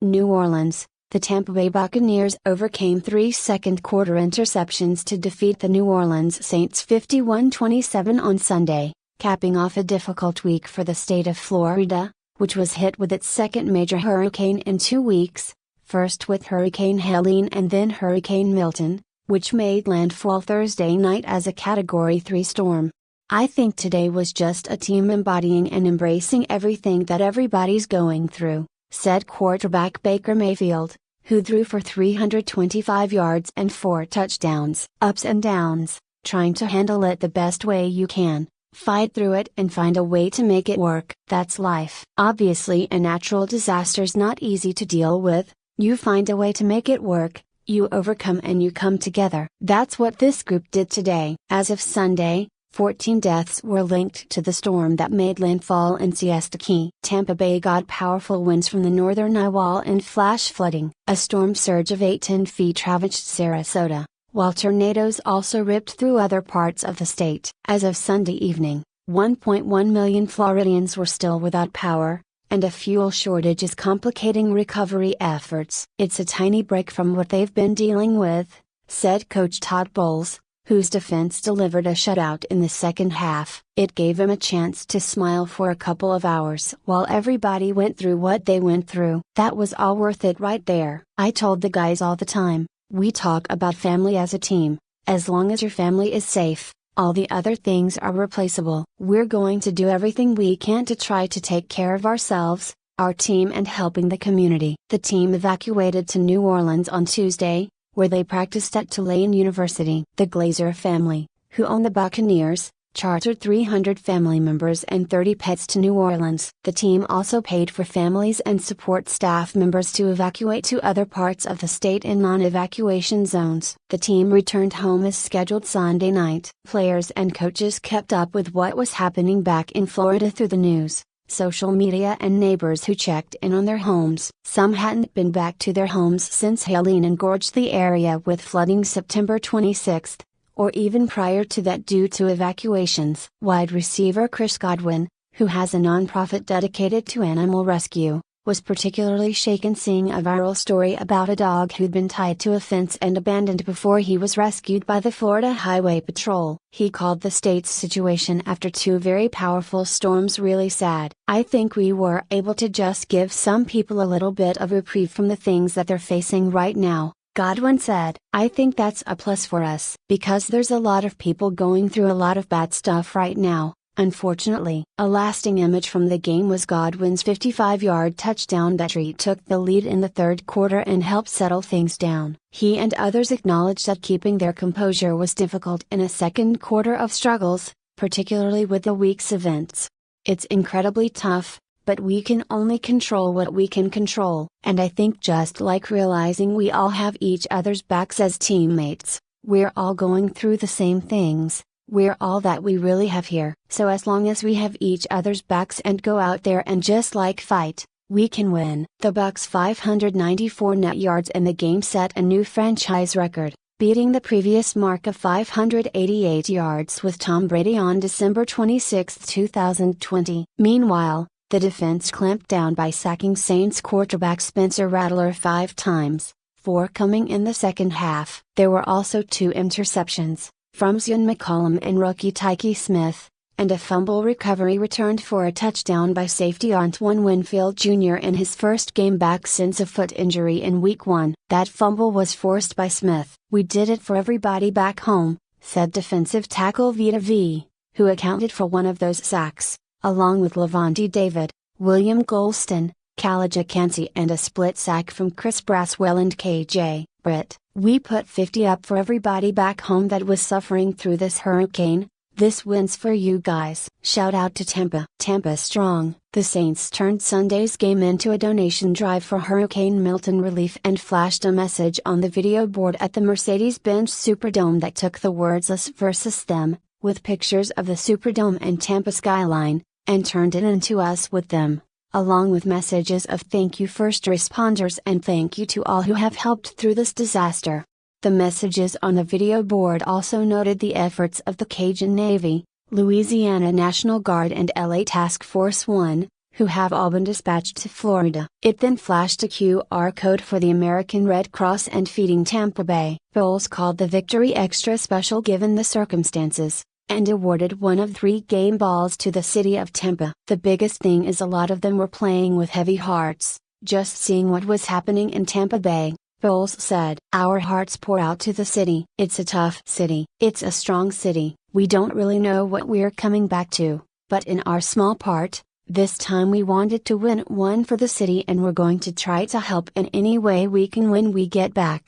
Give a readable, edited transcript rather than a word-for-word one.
New Orleans, the Tampa Bay Buccaneers overcame 3 second-quarter interceptions to defeat the New Orleans Saints 51-27 on Sunday, capping off a difficult week for the state of Florida, which was hit with its second major hurricane in 2 weeks, first with Hurricane Helene and then Hurricane Milton, which made landfall Thursday night as a Category 3 storm. "I think today was just a team embodying and embracing everything that everybody's going through," said quarterback Baker Mayfield, who threw for 325 yards and 4 touchdowns. "Ups and downs, trying to handle it the best way you can, fight through it and find a way to make it work. That's life. Obviously a natural disaster's not easy to deal with, you find a way to make it work, you overcome and you come together." That's what this group did today. As of Sunday, 14 deaths were linked to the storm that made landfall in Siesta Key. Tampa Bay got powerful winds from the northern eye wall and flash flooding. A storm surge of 8-10 feet ravaged Sarasota, while tornadoes also ripped through other parts of the state. As of Sunday evening, 1.1 million Floridians were still without power, and a fuel shortage is complicating recovery efforts. "It's a tiny break from what they've been dealing with," said Coach Todd Bowles, whose defense delivered a shutout in the second half. "It gave him a chance to smile for a couple of hours while everybody went through what they went through. That was all worth it right there. I told the guys all the time, we talk about family as a team, as long as your family is safe, all the other things are replaceable. We're going to do everything we can to try to take care of ourselves, our team and helping the community." The team evacuated to New Orleans on Tuesday, where they practiced at Tulane University. The Glazer family, who own the Buccaneers, chartered 300 family members and 30 pets to New Orleans. The team also paid for families and support staff members to evacuate to other parts of the state in non-evacuation zones. The team returned home as scheduled Sunday night. Players and coaches kept up with what was happening back in Florida through the news, social media and neighbors who checked in on their homes. Some hadn't been back to their homes since Helene engorged the area with flooding September 26, or even prior to that due to evacuations. Wide receiver Chris Godwin, who has a nonprofit dedicated to animal rescue, was particularly shaken seeing a viral story about a dog who'd been tied to a fence and abandoned before he was rescued by the Florida Highway Patrol. He called the state's situation after 2 very powerful storms really sad. "I think we were able to just give some people a little bit of reprieve from the things that they're facing right now," Godwin said. "I think that's a plus for us, because there's a lot of people going through a lot of bad stuff right now. Unfortunately." A lasting image from the game was Godwin's 55-yard touchdown that took the lead in the third quarter and helped settle things down. He and others acknowledged that keeping their composure was difficult in a second quarter of struggles, particularly with the week's events. "It's incredibly tough, but we can only control what we can control. And I think just like realizing we all have each other's backs as teammates, we're all going through the same things. We're all that we really have here. So as long as we have each other's backs and go out there and just like fight, we can win." The Bucs' 594 net yards in the game set a new franchise record, beating the previous mark of 588 yards with Tom Brady on December 26, 2020. Meanwhile, the defense clamped down by sacking Saints quarterback Spencer Rattler 5 times, 4 coming in the second half. There were also 2 interceptions, from Zion McCollum and rookie Tyke Smith, and a fumble recovery returned for a touchdown by safety Antoine Winfield Jr. in his first game back since a foot injury in Week 1. "That fumble was forced by Smith. We did it for everybody back home," said defensive tackle Vita V, who accounted for one of those sacks, along with Lavonte David, William Golston, Khalid Kansi and a split sack from Chris Braswell and KJ Britt. "We put 50 up for everybody back home that was suffering through this hurricane. This win's for you guys." Shout out to Tampa Strong. The Saints turned Sunday's game into a donation drive for Hurricane Milton relief and flashed a message on the video board at the Mercedes-Benz Superdome that took the words "Us versus them," with pictures of the Superdome and Tampa skyline, and turned it into "Us with them," along with messages of thank you first responders and thank you to all who have helped through this disaster. The messages on the video board also noted the efforts of the Cajun Navy, Louisiana National Guard and LA Task Force 1, who have all been dispatched to Florida. It then flashed a QR code for the American Red Cross and Feeding Tampa Bay. Bowles called the victory extra special given the circumstances, and awarded one of 3 game balls to the city of Tampa. The biggest thing is a lot of them were playing with heavy hearts, just seeing what was happening in Tampa Bay. Bowles said, "Our hearts pour out to the city. It's a tough city. It's a strong city. We don't really know what we're coming back to, but in our small part, this time we wanted to win one for the city and we're going to try to help in any way we can when we get back."